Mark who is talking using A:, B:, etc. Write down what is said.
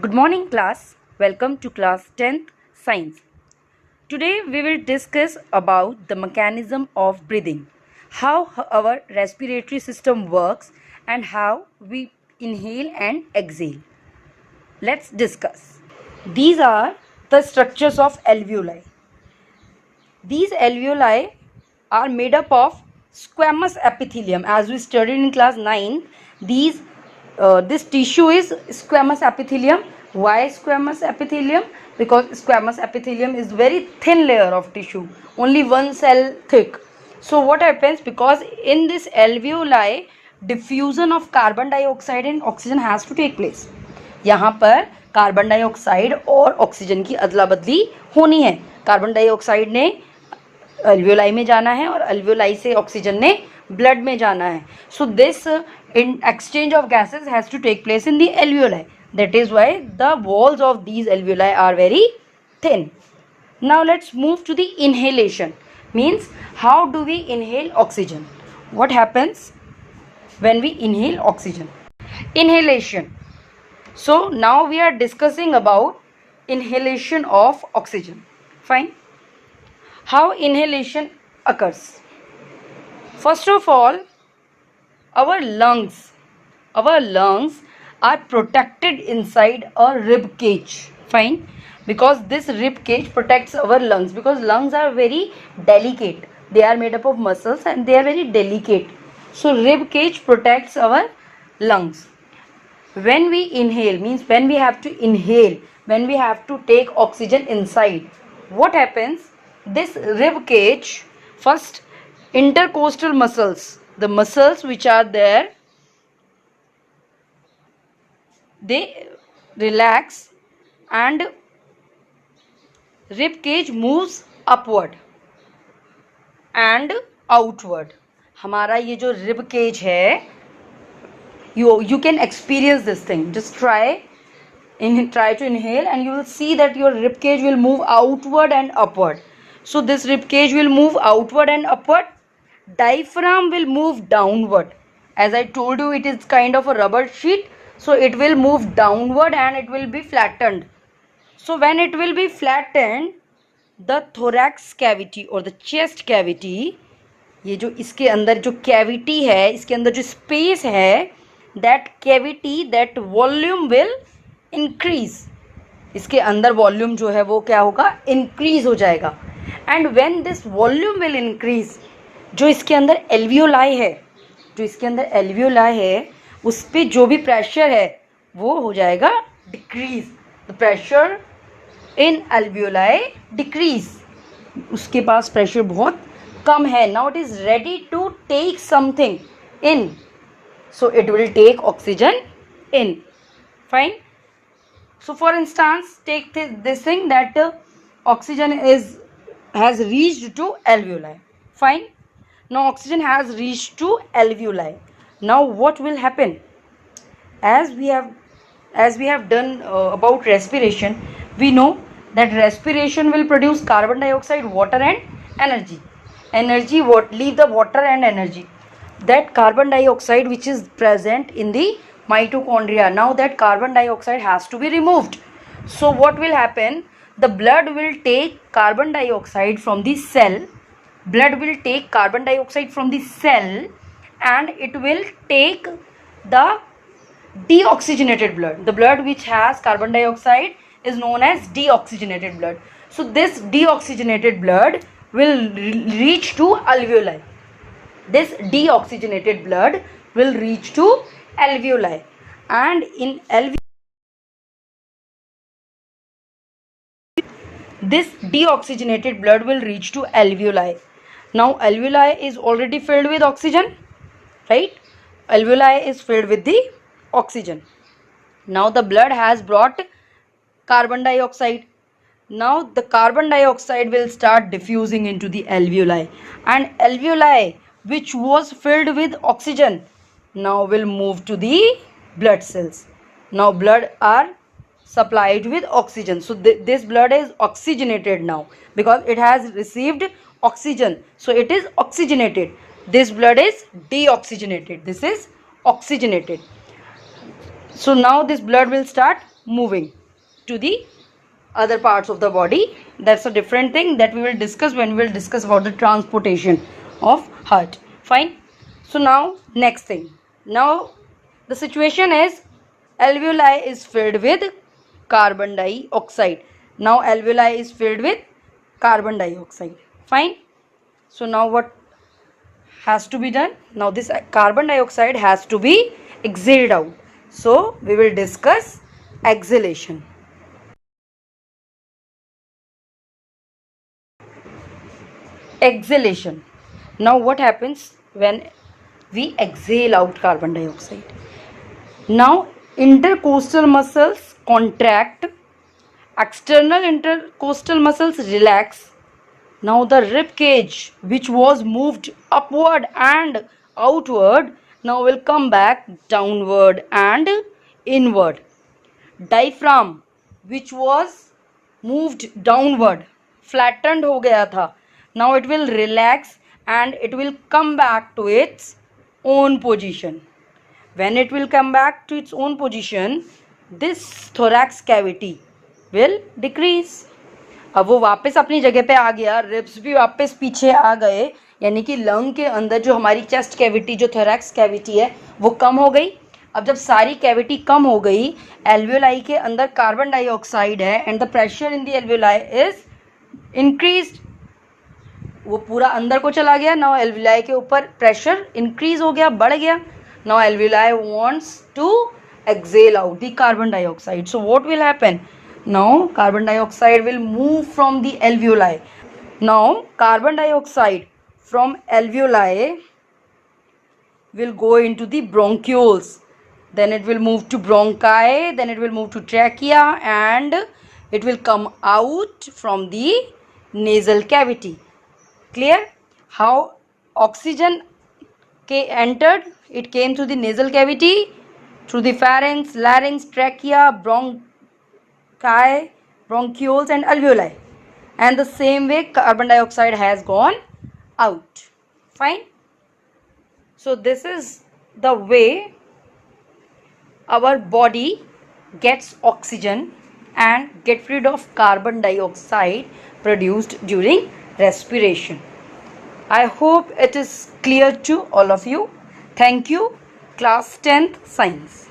A: Good morning class. Welcome to class 10th Science. Today we will discuss about the mechanism of breathing, how our respiratory system works and how we inhale and exhale. Let's discuss. These are the structures of alveoli. These alveoli are made up of squamous epithelium. As we studied in class 9, this tissue is squamous epithelium. Why squamous epithelium? Because squamous epithelium is very thin layer of tissue, only one cell thick. So what happens, because in this alveoli diffusion of carbon dioxide and oxygen has to take place. यहाँ पर carbon dioxide और oxygen की अदला बदली होनी है. Carbon dioxide ने alveoli में जाना है और अल्वियोलाई से ऑक्सीजन ने ब्लड में जाना है. So this in exchange of gases has to take place in the alveoli. That is why the walls of these alveoli are very thin. Now let's move to the inhalation. Means how do we inhale oxygen? What happens when we inhale oxygen? Inhalation. So now we are discussing about inhalation of oxygen. Fine. How inhalation occurs? First of all, our lungs are protected inside a rib cage. Fine. Because this rib cage protects our lungs, because lungs are very delicate. They are made up of muscles and they are very delicate. So rib cage protects our lungs. When we inhale, means when we have to inhale, when we have to take oxygen inside, what happens? This rib cage, first intercostal muscles, the muscles which are there, they relax and rib cage moves upward and outward. हमारा ये जो rib cage है, you can experience this thing. Just try to inhale and you will see that your rib cage will move outward and upward. So this rib cage will move outward and upward. Diaphragm will move downward. As I told you, it is kind of a rubber sheet. So it will move downward and it will be flattened. So when it will be flattened, the thorax cavity or the chest cavity, ये जो इसके अंदर जो cavity है, इसके अंदर जो space है, that cavity, that volume will increase. इसके अंदर वॉल्यूम जो है वो क्या होगा, इंक्रीज हो जाएगा. And when this volume will increase, जो इसके अंदर एल्वियोलाई है, उस पर जो भी प्रेशर है वो हो जाएगा decrease. The pressure in alveoli decrease. उसके पास प्रेशर बहुत कम है. Now it is ready to take something in, so it will take oxygen in. Fine. So for instance, take this thing that oxygen has reached to alveoli. Fine. Now oxygen has reached to alveoli. Now what will happen? As we have done about respiration, we know that respiration will produce carbon dioxide, water and energy. What leave the water and energy. That carbon dioxide which is present in the mitochondria, now that carbon dioxide has to be removed. So what will happen? The blood will take carbon dioxide from the cell. And it will take the deoxygenated blood. The blood which has carbon dioxide is known as deoxygenated blood. So this deoxygenated blood will reach to alveoli. This deoxygenated blood will reach to alveoli, and in this deoxygenated blood will reach to alveoli. Now alveoli is already filled with oxygen, right? Alveoli is filled with the oxygen. Now the blood has brought carbon dioxide. Now the carbon dioxide will start diffusing into the alveoli, and alveoli which was filled with oxygen now will move to the blood cells. Now blood are supplied with oxygen. So this blood is oxygenated now because it has received oxygen. So it is oxygenated. This blood is deoxygenated. This is oxygenated. So now this blood will start moving to the other parts of the body. That's a different thing that we will discuss when we will discuss about the transportation of heart. Fine. So now next thing. Now the situation is alveoli is filled with carbon dioxide. Now alveoli is filled with carbon dioxide. Fine. So now what has to be done? Now this carbon dioxide has to be exhaled out. So we will discuss exhalation. Exhalation. Now what happens when we exhale out carbon dioxide? Now intercostal muscles contract, external intercostal muscles relax. Now the rib cage, which was moved upward and outward, now will come back downward and inward. Diaphragm, which was moved downward, flattened हो गया था, now it will relax and it will come back to its own position. When it will come back to its own position, this thorax cavity will decrease. अब वो वापस अपनी जगह पे आ गया, रिब्स भी वापस पीछे आ गए, यानी कि लंग के अंदर जो हमारी चेस्ट कैविटी, जो थोरैक्स कैविटी है, वो कम हो गई. अब जब सारी कैविटी कम हो गई, एल्वियोलाई के अंदर कार्बन डाइऑक्साइड है and the pressure in the alveoli is increased. वो पूरा अंदर को चला गया. नाउ एल्वियोलाई के ऊपर प्रेशर इंक्रीज हो गया, बढ़ गया. Now alveoli wants to exhale out the carbon dioxide. So what will happen? Now carbon dioxide will move from the alveoli. Now carbon dioxide from alveoli will go into the bronchioles. Then it will move to bronchi. Then it will move to trachea and it will come out from the nasal cavity. Clear? How oxygen entered? It came through the nasal cavity, through the pharynx, larynx, trachea, bronchi, bronchioles and alveoli, and the same way carbon dioxide has gone out. Fine. So this is the way our body gets oxygen and get rid of carbon dioxide produced during respiration. I hope it is clear to all of you. Thank you. Class 10th Science.